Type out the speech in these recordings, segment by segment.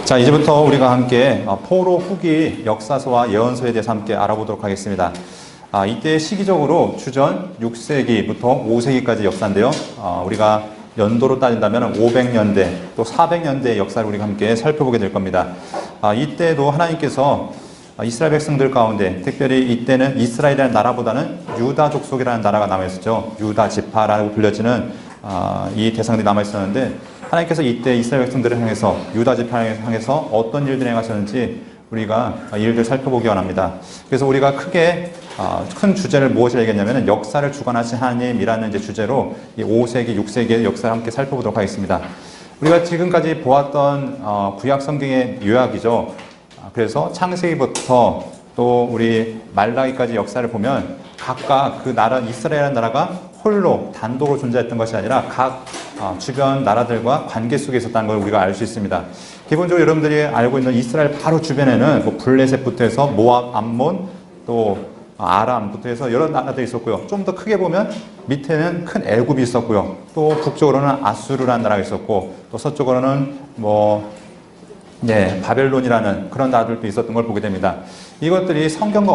자, 이제부터 우리가 함께 포로 후기 역사서와 예언서에 대해서 함께 알아보도록 하겠습니다. 이때 시기적으로 주전 6세기부터 5세기까지 역사인데요. 우리가 연도로 따진다면 500년대 또 400년대의 역사를 우리가 함께 살펴보게 될 겁니다. 이때도 하나님께서 이스라엘 백성들 가운데 특별히 이때는 이스라엘이라는 나라보다는 유다 족속이라는 나라가 남아있었죠. 유다 지파라고 불려지는 이 대상들이 남아있었는데 하나님께서 이때 이스라엘 백성들을 향해서 유다 지파를 향해서 어떤 일들을 행하셨는지 우리가 이 일들을 살펴보기 원합니다. 그래서 우리가 크게 큰 주제를 무엇을 얘기했냐면 역사를 주관하신 하나님이라는 이제 주제로 이 5세기, 6세기의 역사를 함께 살펴보도록 하겠습니다. 우리가 지금까지 보았던 구약 성경의 요약이죠. 그래서 창세기부터 또 우리 말라기까지 역사를 보면 각각 그 나라, 이스라엘이라는 나라가 홀로 단독으로 존재했던 것이 아니라 각 주변 나라들과 관계 속에 있었다는 걸 우리가 알 수 있습니다. 기본적으로 여러분들이 알고 있는 이스라엘 바로 주변에는 뭐 블레셋부터 해서 모압, 암몬, 또 아람부터 해서 여러 나라들이 있었고요. 좀 더 크게 보면 밑에는 큰 애굽이 있었고요. 또 북쪽으로는 아수르라는 나라가 있었고 또 서쪽으로는 바벨론이라는 그런 나라들도 있었던 걸 보게 됩니다. 이것들이 성경과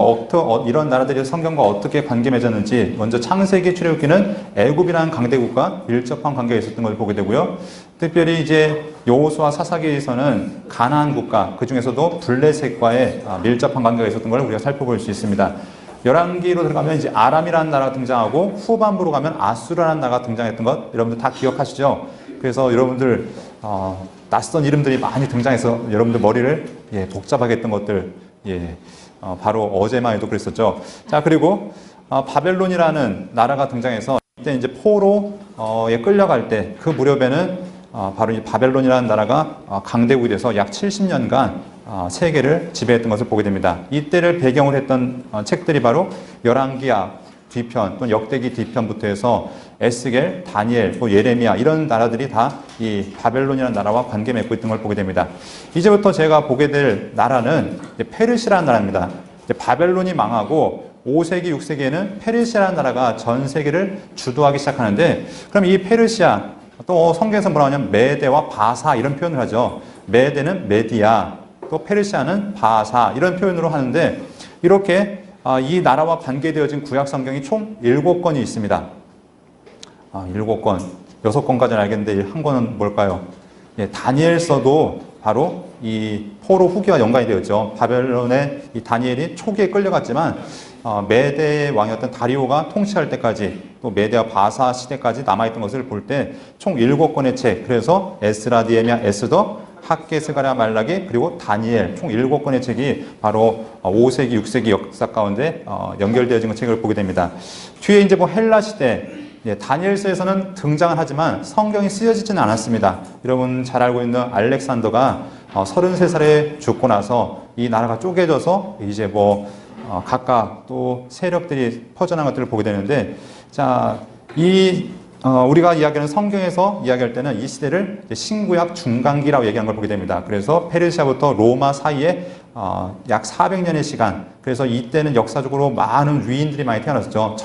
이런 나라들이 성경과 어떻게 관계 맺었는지 먼저 창세기 출애굽기는 애굽이라는 강대국과 밀접한 관계가 있었던 걸 보게 되고요. 특별히 이제 여호수아 사사기에서는 가나안 국가, 그 중에서도 블레셋과의 밀접한 관계가 있었던 걸 우리가 살펴볼 수 있습니다. 열왕기로 들어가면 이제 아람이라는 나라가 등장하고 후반부로 가면 아수르라는 나라가 등장했던 것 여러분들 다 기억하시죠? 그래서 여러분들 낯선 이름들이 많이 등장해서 여러분들 머리를 복잡하게 했던 것들 바로 어제만 해도 그랬었죠. 자, 그리고 바벨론이라는 나라가 등장해서 이때 이제 포로에 끌려갈 때 그 무렵에는 바로 이 바벨론이라는 나라가 강대국이 돼서 약 70년간 세계를 지배했던 것을 보게 됩니다. 이때를 배경으로 했던 책들이 바로 열왕기야 뒤편 또는 역대기 뒤편부터 해서 에스겔, 다니엘, 예레미야 이런 나라들이 다 이 바벨론이라는 나라와 관계 맺고 있던 걸 보게 됩니다. 이제부터 제가 보게 될 나라는 페르시아라는 나라입니다. 바벨론이 망하고 5세기, 6세기에는 페르시아라는 나라가 전 세계를 주도하기 시작하는데 그럼 이 페르시아 또 성경에서 뭐라고 하냐면 메대와 바사 이런 표현을 하죠. 메대는 메디아 또 페르시아는 바사 이런 표현으로 하는데 이렇게 이 나라와 관계되어진 구약 성경이 총 7권이 있습니다. 7권, 6권까지는 알겠는데 한 권은 뭘까요? 다니엘서도 바로 이 포로 후기와 연관이 되었죠. 바벨론의 이 다니엘이 초기에 끌려갔지만 메대 왕이었던 다리오가 통치할 때까지 또 메대와 바사 시대까지 남아있던 것을 볼 때 총 7권의 책, 그래서 에스라, 니에미야, 에스더, 학개, 스가랴, 말라기 그리고 다니엘 총 7권의 책이 바로 5세기, 6세기 역사 가운데 연결되어진 책을 보게 됩니다. 뒤에 이제 헬라 시대 다니엘서에서는 등장을 하지만 성경이 쓰여지지는 않았습니다. 여러분 잘 알고 있는 알렉산더가 33살에 죽고 나서 이 나라가 쪼개져서 이제 각각 또 세력들이 퍼져나간 것들을 보게 되는데 자, 우리가 이야기하는 성경에서 이야기할 때는 이 시대를 신구약 중간기라고 얘기하는 걸 보게 됩니다. 그래서 페르시아부터 로마 사이에 약 400년의 시간, 그래서 이때는 역사적으로 많은 위인들이 많이 태어났었죠.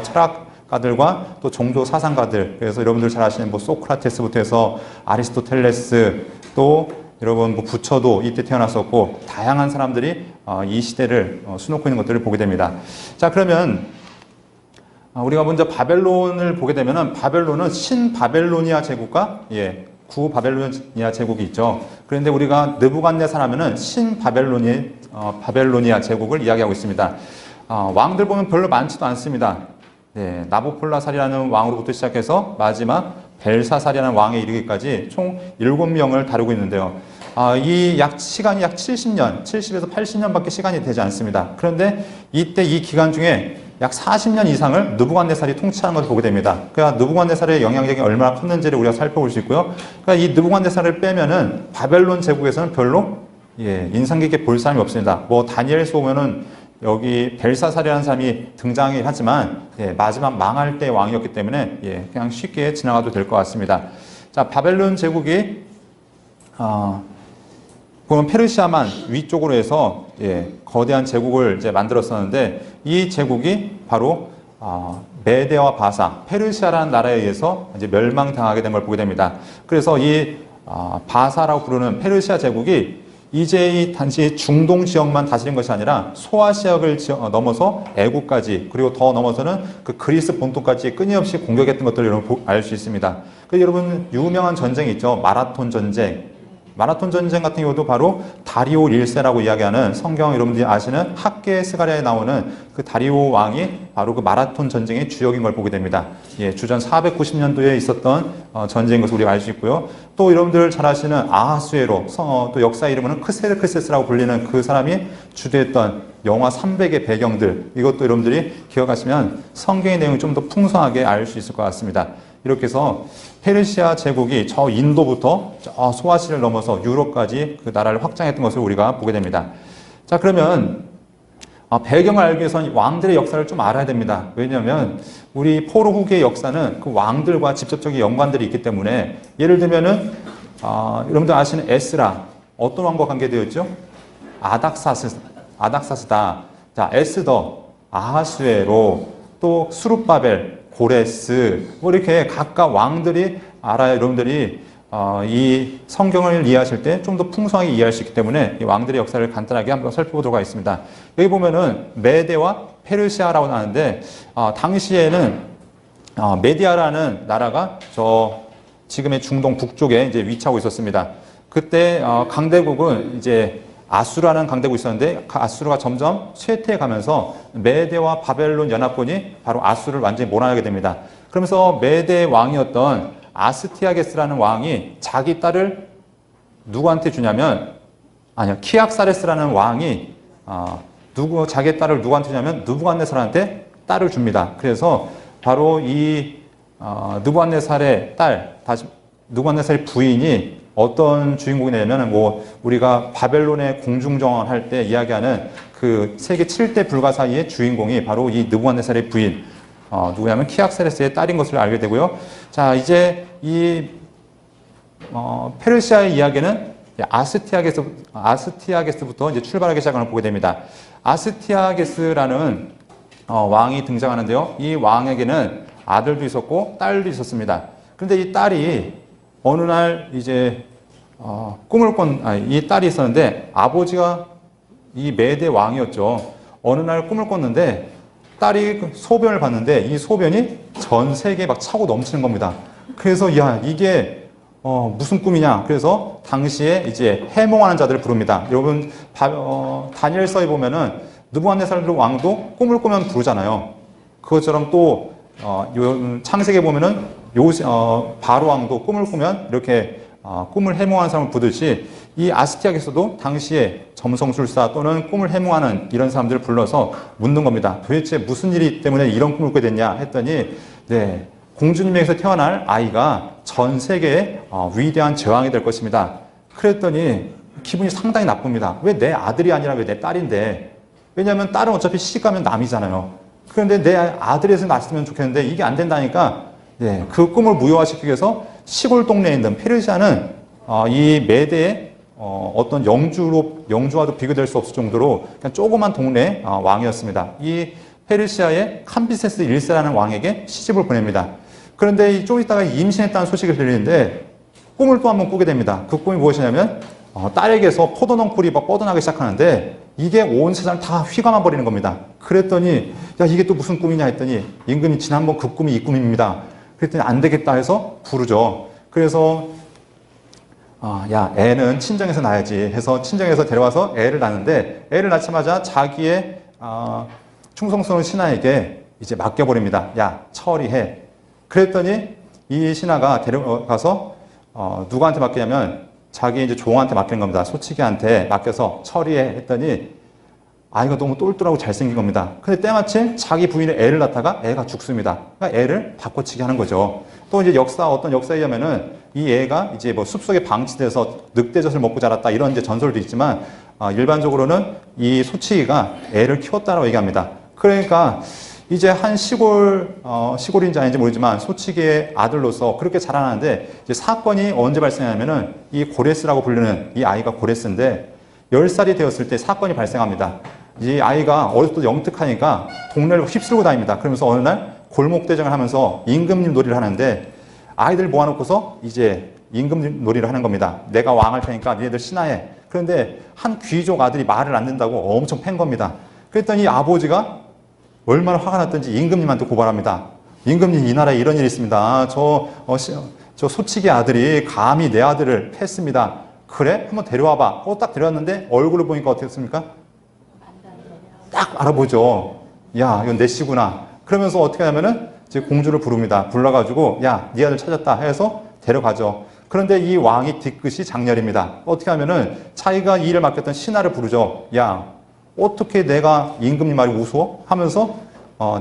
철학가들과 또 종교 사상가들, 그래서 여러분들 잘 아시는 소크라테스부터 해서 아리스토텔레스, 또 여러분 부처도 이때 태어났었고 다양한 사람들이 이 시대를 수놓고 있는 것들을 보게 됩니다. 자, 그러면 우리가 먼저 바벨론을 보게 되면은 바벨론은 신바벨로니아 제국과 구바벨로니아 제국이 있죠. 그런데 우리가 느부갓네살 하면은 바벨로니아 제국을 이야기하고 있습니다. 왕들 보면 별로 많지도 않습니다. 나부콜라살이라는 왕으로부터 시작해서 마지막 벨사살이라는 왕에 이르기까지 총 7명을 다루고 있는데요. 이 시간이 약 70년, 70에서 80년밖에 시간이 되지 않습니다. 그런데 이때 이 기간 중에 약 40년 이상을 느부갓네살이 통치하는 것을 보게 됩니다. 그러니까 느부갓네살의 영향력이 얼마나 컸는지를 우리가 살펴볼 수 있고요. 그러니까 이 느부갓네살을 빼면은 바벨론 제국에서는 별로 인상 깊게 볼 사람이 없습니다. 다니엘서 보면은 여기 벨사살이라는 사람이 등장하긴 하지만 마지막 망할 때 왕이었기 때문에 그냥 쉽게 지나가도 될 것 같습니다. 자, 바벨론 제국이 보면 페르시아만 위쪽으로 해서 거대한 제국을 이제 만들었었는데 이 제국이 바로 메대와 바사, 페르시아라는 나라에 의해서 이제 멸망당하게 된 걸 보게 됩니다. 그래서 이 바사라고 부르는 페르시아 제국이 이제 이 단지 중동 지역만 다스린 것이 아니라 소아시아를 넘어서 애국까지 그리고 더 넘어서는 그 그리스 본토까지 끊임없이 공격했던 것들을 여러분 알 수 있습니다. 그 여러분 유명한 전쟁이 있죠. 마라톤 전쟁. 마라톤 전쟁 같은 경우도 바로 다리오 1세라고 이야기하는 성경 여러분들이 아시는 학계 스가랴에 나오는 그 다리오 왕이 바로 그 마라톤 전쟁의 주역인 걸 보게 됩니다. 예, 주전 490년도에 있었던 전쟁인 것을 우리가 알 수 있고요. 또 여러분들 잘 아시는 아하수에로, 또 역사 이름은 크세르크세스라고 불리는 그 사람이 주도했던 영화 300의 배경들, 이것도 여러분들이 기억하시면 성경의 내용을 좀 더 풍성하게 알 수 있을 것 같습니다. 이렇게 해서 페르시아 제국이 저 인도부터 저 소아시아를 넘어서 유럽까지 그 나라를 확장했던 것을 우리가 보게 됩니다. 자, 그러면 배경을 알기 위해서는 왕들의 역사를 좀 알아야 됩니다. 왜냐하면 우리 포로 후기의 역사는 그 왕들과 직접적인 연관들이 있기 때문에, 예를 들면은 여러분들 아시는 에스라, 어떤 왕과 관계되어 있죠? 아닥사스다. 자, 에스더, 아하수에로, 또 수룹바벨, 고레스, 뭐 이렇게 각각 왕들이 알아야 여러분들이 이 성경을 이해하실 때 좀 더 풍성하게 이해할 수 있기 때문에 이 왕들의 역사를 간단하게 한번 살펴보도록 하겠습니다. 여기 보면은 메데와 페르시아라고 하는데, 당시에는 메디아라는 나라가 저 지금의 중동 북쪽에 이제 위치하고 있었습니다. 그때 강대국은 이제 아수르라는 강대국이 있었는데, 아수르가 점점 쇠퇴해 가면서 메데와 바벨론 연합군이 바로 아수르를 완전히 몰아내게 됩니다. 그러면서 메데 왕이었던 아스티아게스라는 왕이 자기 딸을 누구한테 주냐면, 키악사레스라는 왕이 자기 딸을 누구한테 주냐면 느부갓네살한테 딸을 줍니다. 그래서 바로 이 느부갓네살의 딸, 느부갓네살의 부인이 어떤 주인공이냐면, 우리가 바벨론의 공중정원 할 때 이야기하는 그 세계 7대 불가 사이의 주인공이 바로 이 느부갓네살의 부인, 누구냐면 키악세레스의 딸인 것을 알게 되고요. 자, 이제 이 페르시아의 이야기는 아스티아게스부터 이제 출발하기 시작하는 걸 보게 됩니다. 아스티아게스라는 왕이 등장하는데요. 이 왕에게는 아들도 있었고 딸도 있었습니다. 그런데 이 딸이 어느 날 이제 이 딸이 있었는데, 아버지가 이 메대 왕이었죠. 어느 날 꿈을 꿨는데 딸이 소변을 봤는데 이 소변이 전 세계에 막 차고 넘치는 겁니다. 그래서 야, 이게 무슨 꿈이냐? 그래서 당시에 이제 해몽하는 자들을 부릅니다. 여러분 다니엘서에 보면은 느부갓네살 왕도 꿈을 꾸면 부르잖아요. 그것처럼 또 창세기에 보면은 바로 왕도 꿈을 꾸면 이렇게 꿈을 해몽하는 사람을 부르듯이, 이 아스티아게스도 당시에 점성술사 또는 꿈을 해몽하는 이런 사람들을 불러서 묻는 겁니다. 도대체 무슨 일이 때문에 이런 꿈을 꾸게 됐냐 했더니, 네, 공주님에게서 태어날 아이가 전 세계의 위대한 제왕이 될 것입니다. 그랬더니 기분이 상당히 나쁩니다. 왜 내 아들이 아니라 왜 내 딸인데? 왜냐하면 딸은 어차피 시집가면 남이잖아요. 그런데 내 아들에서 낳았으면 좋겠는데 이게 안 된다니까, 네, 그 꿈을 무효화시키기 위해서 시골 동네에 있는 페르시아는 이 메대의 어떤 영주와도 비교될 수 없을 정도로 그냥 조그만 동네 왕이었습니다. 이 페르시아의 캄비세스 1세라는 왕에게 시집을 보냅니다. 그런데 좀 있다가 임신했다는 소식을 들리는데 꿈을 또 한 번 꾸게 됩니다. 그 꿈이 무엇이냐면 딸에게서 포도농풀이 막 뻗어나기 시작하는데 이게 온 세상을 다 휘감아 버리는 겁니다. 그랬더니 야, 이게 또 무슨 꿈이냐 했더니 임금이 지난번 그 꿈이 이 꿈입니다. 그랬더니 안 되겠다 해서 부르죠. 그래서 야, 애는 친정에서 낳아야지 해서 친정에서 데려와서 애를 낳는데, 애를 낳자마자 자기의 충성스러운 신하에게 이제 맡겨버립니다. 야, 처리해. 그랬더니 이 신하가 데려가서 누구한테 맡기냐면 자기 이제 종한테 맡기는 겁니다. 소치기한테 맡겨서 처리해 했더니 아이가 너무 똘똘하고 잘생긴 겁니다. 근데 때마침 자기 부인의 애를 낳다가 애가 죽습니다. 그러니까 애를 바꿔치기 하는 거죠. 또 이제 어떤 역사에 의하면은 이 애가 이제 뭐 숲속에 방치돼서 늑대젖을 먹고 자랐다 이런 이제 전설도 있지만, 일반적으로는 이 소치기가 애를 키웠다라고 얘기합니다. 그러니까 이제 한 시골인지 아닌지 모르지만 소치기의 아들로서 그렇게 자라나는데, 이제 사건이 언제 발생하냐면은 이 고레스라고 부르는 이 아이가 고레스인데 10살이 되었을 때 사건이 발생합니다. 이 아이가 어렸을 때 영특하니까 동네를 휩쓸고 다닙니다. 그러면서 어느 날 골목대장을 하면서 임금님 놀이를 하는데 아이들 모아놓고서 이제 임금 놀이를 하는 겁니다. 내가 왕할 테니까 니네들 신하해. 그런데 한 귀족 아들이 말을 안 듣는다고 엄청 팬 겁니다. 그랬더니 아버지가 얼마나 화가 났던지 임금님한테 고발합니다. 임금님, 이 나라에 이런 일이 있습니다. 저 소치기 아들이 감히 내 아들을 패했습니다. 그래? 한번 데려와봐. 딱 데려왔는데 얼굴을 보니까 어땠습니까? 딱 알아보죠. 야, 이건 내 씨구나. 그러면서 어떻게 하냐면은 이제 공주를 부릅니다. 불러가지고 야, 네 아들 찾았다 해서 데려가죠. 그런데 이 왕이 뒤끝이 장렬입니다. 어떻게 하면은 자기가 이 일을 맡겼던 신하를 부르죠. 야, 어떻게 내가 임금님 말이 우스워? 하면서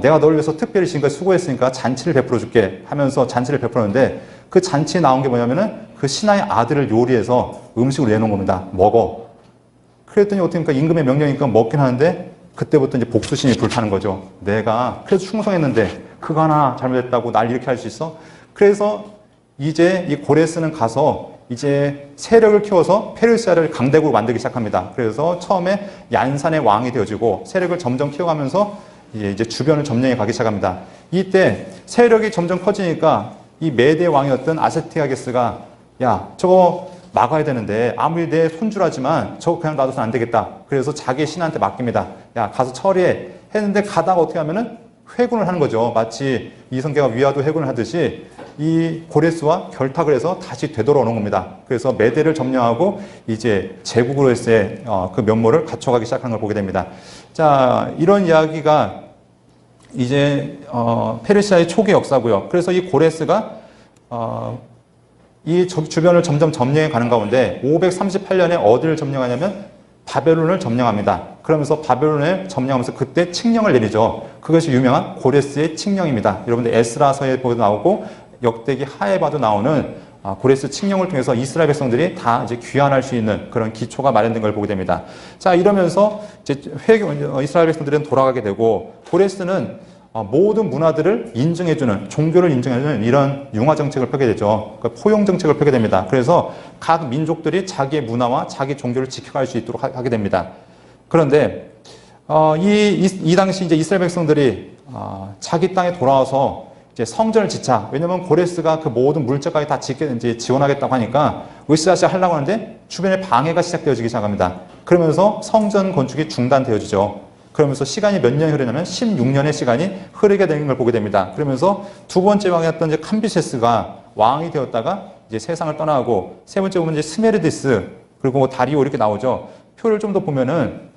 내가 널 위해서 특별히 지금까지 수고했으니까 잔치를 베풀어 줄게 하면서 잔치를 베풀었는데 그 잔치에 나온 게 뭐냐면은 그 신하의 아들을 요리해서 음식을 내놓은 겁니다. 먹어. 그랬더니 어떻게 합니까? 임금의 명령이니까 먹긴 하는데 그때부터 이제 복수심이 불타는 거죠. 내가 그래도 충성했는데 그거 하나 잘못했다고 날 이렇게 할 수 있어? 그래서 이제 이 고레스는 가서 이제 세력을 키워서 페르시아를 강대국으로 만들기 시작합니다. 그래서 처음에 얀산의 왕이 되어지고 세력을 점점 키워가면서 이제 주변을 점령해 가기 시작합니다. 이때 세력이 점점 커지니까 이 메대 왕이었던 아세티아게스가 야, 저거 막아야 되는데 아무리 내 손주라지만 저거 그냥 놔둬서는 안 되겠다. 그래서 자기 신한테 맡깁니다. 야, 가서 처리해. 했는데 가다가 어떻게 하면은 회군을 하는 거죠. 마치 이성계가 위화도 회군을 하듯이 이 고레스와 결탁을 해서 다시 되돌아오는 겁니다. 그래서 메대를 점령하고 이제 제국으로서의 그 면모를 갖춰가기 시작한 걸 보게 됩니다. 자, 이런 이야기가 이제 페르시아의 초기 역사고요. 그래서 이 고레스가 이 주변을 점점 점령해 가는 가운데 538년에 어디를 점령하냐면 바벨론을 점령합니다. 그러면서 바벨론을 점령하면서 그때 칙령을 내리죠. 그것이 유명한 고레스의 칙령입니다. 여러분들 에스라서에 보도 나오고 역대기 하에바도 나오는 고레스 칙령을 통해서 이스라엘 백성들이 다 이제 귀환할 수 있는 그런 기초가 마련된 걸 보게 됩니다. 자, 이러면서 이제 이스라엘 백성들은 돌아가게 되고 고레스는 모든 문화들을 인정해주는, 종교를 인정해주는 이런 융화 정책을 펴게 되죠. 그러니까 포용 정책을 펴게 됩니다. 그래서 각 민족들이 자기의 문화와 자기 종교를 지켜갈 수 있도록 하게 됩니다. 그런데 이 당시 이제 이스라엘 백성들이 자기 땅에 돌아와서 이제 성전을 짓자. 왜냐면 고레스가 그 모든 물자까지 다 이제 지원하겠다고 하니까 으쌰으쌰 하려고 하는데 주변에 방해가 시작되어지기 시작합니다. 그러면서 성전 건축이 중단되어지죠. 그러면서 시간이 몇 년이 흐르냐면 16년의 시간이 흐르게 되는 걸 보게 됩니다. 그러면서 두 번째 왕이었던 이제 캄비세스가 왕이 되었다가 이제 세상을 떠나고 세 번째 보면 이제 스메르디스 그리고 다리오 이렇게 나오죠. 표를 좀 더 보면은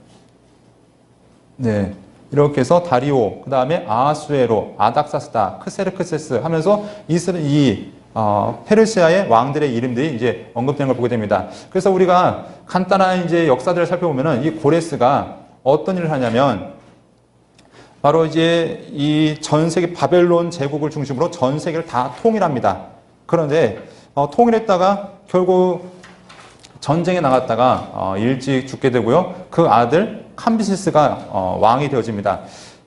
네. 이렇게 해서 다리오, 그 다음에 아하수에로, 아닥사스다, 크세르크세스 하면서 페르시아의 왕들의 이름들이 이제 언급되는 걸 보게 됩니다. 그래서 우리가 간단한 이제 역사들을 살펴보면은 이 고레스가 어떤 일을 하냐면 바로 이제 이 전 세계 바벨론 제국을 중심으로 전 세계를 다 통일합니다. 그런데 통일했다가 결국 전쟁에 나갔다가 일찍 죽게 되고요. 그 아들 캄비세스가 왕이 되어집니다.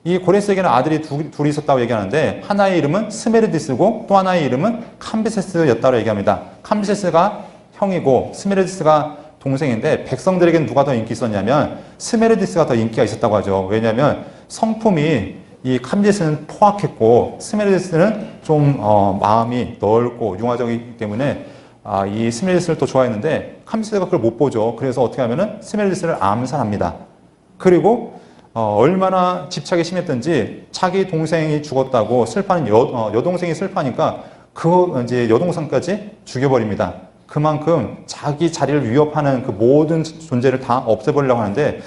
이 고레스에게는 아들이 둘이 있었다고 얘기하는데 하나의 이름은 스메르디스고 또 하나의 이름은 캄비세스였다고 얘기합니다. 캄비세스가 형이고 스메르디스가 동생인데 백성들에게는 누가 더 인기 있었냐면 스메르디스가 더 인기가 있었다고 하죠. 왜냐하면 성품이 이 캄비세스는 포악했고 스메르디스는 좀 마음이 넓고 융화적이기 때문에 이 스메르디스를 또 좋아했는데 캄비세스가 그걸 못 보죠. 그래서 어떻게 하면은 스메르디스를 암살합니다. 그리고 얼마나 집착이 심했던지 자기 동생이 죽었다고 슬퍼하는 여동생이 슬퍼하니까 그 이제 여동생까지 죽여버립니다. 그만큼 자기 자리를 위협하는 그 모든 존재를 다 없애버리려고 하는데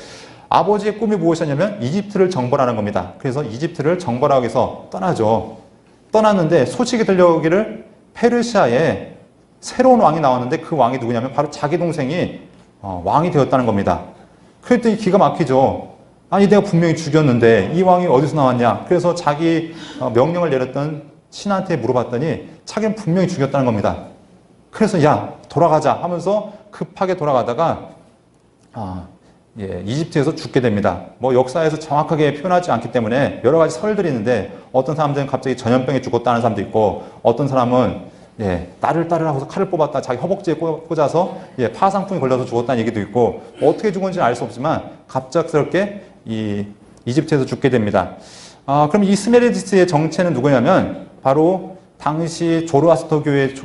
아버지의 꿈이 무엇이었냐면 이집트를 정벌하는 겁니다. 그래서 이집트를 정벌하기 위해서 떠나죠. 떠났는데 소식이 들려오기를 페르시아에 새로운 왕이 나왔는데 그 왕이 누구냐면 바로 자기 동생이 왕이 되었다는 겁니다. 그랬더니 기가 막히죠. 아니 내가 분명히 죽였는데 이 왕이 어디서 나왔냐. 그래서 자기 명령을 내렸던 신한테 물어봤더니 자기는 분명히 죽였다는 겁니다. 그래서 야 돌아가자 하면서 급하게 돌아가다가 이집트에서 죽게 됩니다. 뭐 역사에서 정확하게 표현하지 않기 때문에 여러 가지 설들이 있는데 어떤 사람들은 갑자기 전염병에 죽었다는 사람도 있고 어떤 사람은 딸을 하고서 칼을 뽑았다 자기 허벅지에 꽂아서 파상풍이 걸려서 죽었다는 얘기도 있고 어떻게 죽은지는 알 수 없지만 갑작스럽게 이 이집트에서 죽게 됩니다. 그럼 이 스메르디스의 정체는 누구냐면 바로 당시 조로아스터 교의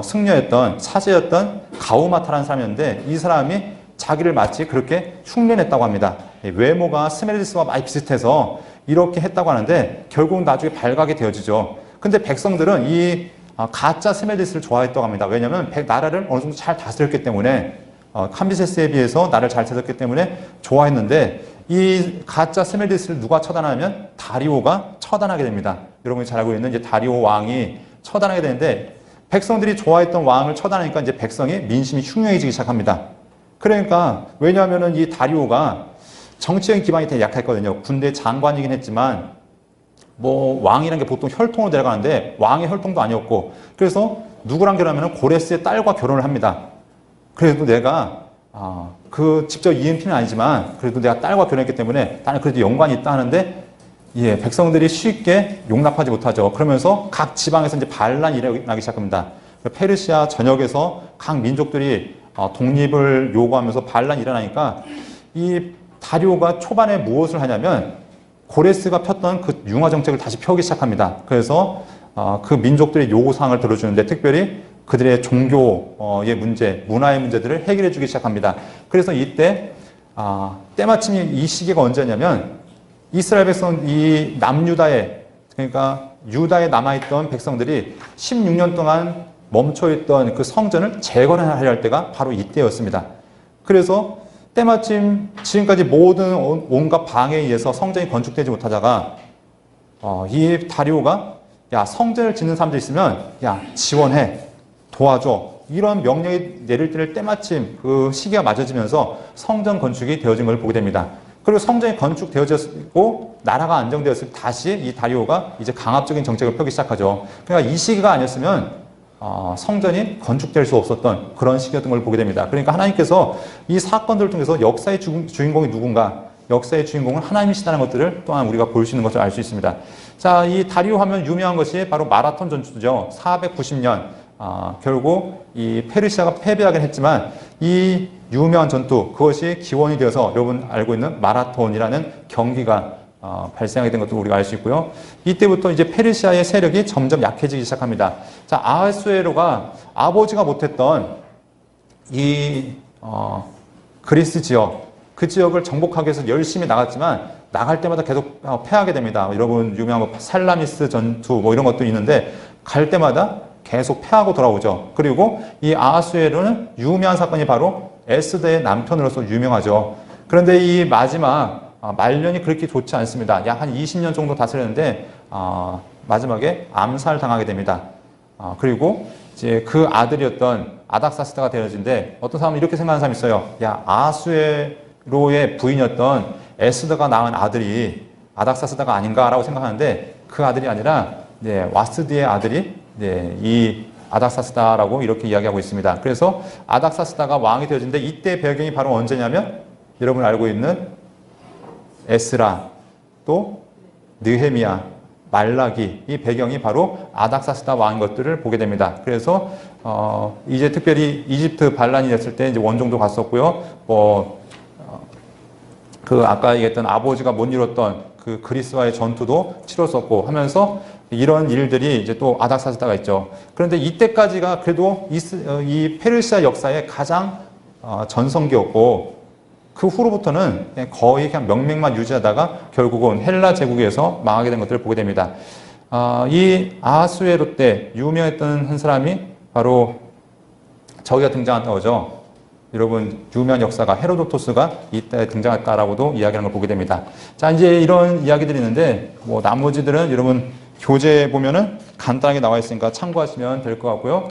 승려였던 사제였던 가우마타라는 사람이었는데 이 사람이 자기를 마치 그렇게 흉내냈다고 합니다. 외모가 스메르디스와 많이 비슷해서 이렇게 했다고 하는데 결국 나중에 발각이 되어지죠. 근데 백성들은 이 가짜 스메르디스를 좋아했다고 합니다. 왜냐하면 나라를 어느 정도 잘 다스렸기 때문에 캄비세스에 비해서 나를 잘 다스렸기 때문에 좋아했는데 이 가짜 스메르디스를 누가 처단하면 다리오가 처단하게 됩니다. 여러분이 잘 알고 있는 이제 다리오 왕이 처단하게 되는데 백성들이 좋아했던 왕을 처단하니까 이제 백성의 민심이 흉흉해지기 시작합니다. 그러니까 왜냐하면은 이 다리오가 정치적인 기반이 되게 약했거든요. 군대 장관이긴 했지만 뭐 왕이라는 게 보통 혈통으로 내려가는데 왕의 혈통도 아니었고 그래서 누구랑 결혼하면 고레스의 딸과 결혼을 합니다. 그래도 내가 그 직접 이은피는 아니지만 그래도 내가 딸과 결혼했기 때문에 나는 그래도 연관이 있다 하는데 백성들이 쉽게 용납하지 못하죠. 그러면서 각 지방에서 이제 반란이 일어나기 시작합니다. 페르시아 전역에서 각 민족들이 독립을 요구하면서 반란이 일어나니까 이 다리오가 초반에 무엇을 하냐면 고레스가 폈던 그 융화 정책을 다시 펴기 시작합니다. 그래서 그 민족들의 요구사항을 들어주는데 특별히 그들의 종교의 문제, 문화의 문제들을 해결해 주기 시작합니다. 그래서 이때 때마침 이 시기가 언제냐면 이스라엘 백성, 이 남유다에 그러니까 유다에 남아있던 백성들이 16년 동안 멈춰있던 그 성전을 재건하려 할 때가 바로 이때였습니다. 그래서 때마침 지금까지 모든 온갖 방해에 의해서 성전이 건축되지 못하다가 이 다리오가 야 성전을 짓는 사람들 있으면 야 지원해 도와줘 이런 명령이 내릴 때를 때마침 그 시기가 맞아지면서 성전 건축이 되어진 걸 보게 됩니다. 그리고 성전이 건축되어졌고 나라가 안정되었을 때 다시 이 다리오가 이제 강압적인 정책을 펴기 시작하죠. 그러니까 이 시기가 아니었으면 성전이 건축될 수 없었던 그런 시기였던 걸 보게 됩니다. 그러니까 하나님께서 이 사건들을 통해서 역사의 주인공이 누군가, 역사의 주인공은 하나님이시다는 것들을 또한 우리가 볼 수 있는 것을 알 수 있습니다. 자, 이 다리오 하면 유명한 것이 바로 마라톤 전투죠. 490년. 결국 이 페르시아가 패배하긴 했지만 이 유명한 전투, 그것이 기원이 되어서 여러분 알고 있는 마라톤이라는 경기가 발생하게 된 것도 우리가 알 수 있고요. 이때부터 이제 페르시아의 세력이 점점 약해지기 시작합니다. 자, 아하수에로가 아버지가 못했던 이 그리스 지역, 그 지역을 정복하기 위해서 열심히 나갔지만 나갈 때마다 계속 패하게 됩니다. 여러분 유명한 거 살라미스 전투 뭐 이런 것도 있는데 갈 때마다 계속 패하고 돌아오죠. 그리고 이 아하수에로는 유명한 사건이 바로 에스더의 남편으로서 유명하죠. 그런데 이 마지막 말년이 그렇게 좋지 않습니다. 약 한 20년 정도 다스렸는데 마지막에 암살당하게 됩니다. 그리고 이제 그 아들이었던 아닥사스다가 되어진데 어떤 사람은 이렇게 생각하는 사람이 있어요. 야 아하수에로의 부인이었던 에스더가 낳은 아들이 아닥사스다가 아닌가라고 생각하는데 그 아들이 아니라 와스디의 아들이 이 아닥사스다라고 이렇게 이야기하고 있습니다. 그래서 아닥사스다가 왕이 되어진데 이때 배경이 바로 언제냐면 여러분 알고 있는 에스라 또 느헤미야 말라기 이 배경이 바로 아닥사스다 왕인 것들을 보게 됩니다. 그래서 이제 특별히 이집트 반란이 됐을 때 이제 원정도 갔었고요. 그 아까 얘기했던 아버지가 못 이뤘던 그 그리스와의 전투도 치렀었고 하면서 이런 일들이 이제 또 아닥사스다가 있죠. 그런데 이때까지가 그래도 이 페르시아 역사의 가장 전성기였고 그 후로부터는 거의 그냥 명맥만 유지하다가 결국은 헬라 제국에서 망하게 된 것들을 보게 됩니다. 이 아하수에로 때 유명했던 한 사람이 바로 저기가 등장했다고 하죠. 여러분 유명한 역사가 헤로도토스가 이때 등장했다라고도 이야기하는 걸 보게 됩니다. 자 이제 이런 이야기들이 있는데 뭐 나머지들은 여러분 교재에 보면은 간단하게 나와 있으니까 참고하시면 될 것 같고요.